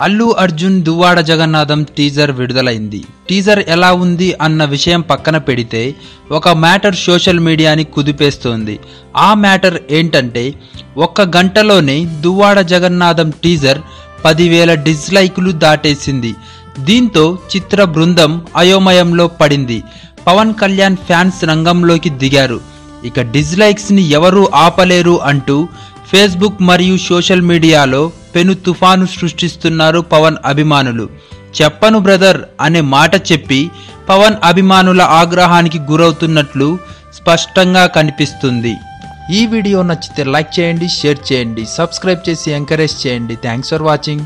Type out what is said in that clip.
Allu Arjun Duvvada Jagannatham teaser విడుదలైంది. Teaser ఎలా ఉంది అన్న విషయం పక్కన పెడితే ఒక మ్యాటర్ సోషల్ మీడియాని కుదిపేస్తోంది. ఆ మ్యాటర్ ఏంటంటే, 1 గంటలోనే దువ్వాడ జగన్నాథం టీజర్ 10,000 డిస్లైకులు దాటేసింది. దీంతో చిత్ర బృందం అయోమయంలో పడింది. పవన్ కళ్యాణ్ ఫ్యాన్స్ రంగంలోకి దిగారు. ఇక డిస్లైక్స్ ని ఎవరూ ఆపలేరు అంటూ ఫేస్బుక్ మరియు సోషల్ మీడియాలో పెను తుఫాను సృష్టిస్తున్నారు పవన్ అభిమానులు. చెప్పను బ్రదర్ అనే మాట చెప్పి పవన్ అభిమానుల ఆగ్రహానికి గురవుతున్నట్లు స్పష్టంగా కనిపిస్తుంది. ఈ వీడియో నచ్చితే లైక్ చేయండి, షేర్ చేయండి, సబ్స్క్రైబ్ చేసి ఎంకరేజ్ చేయండి. Thanks for watching.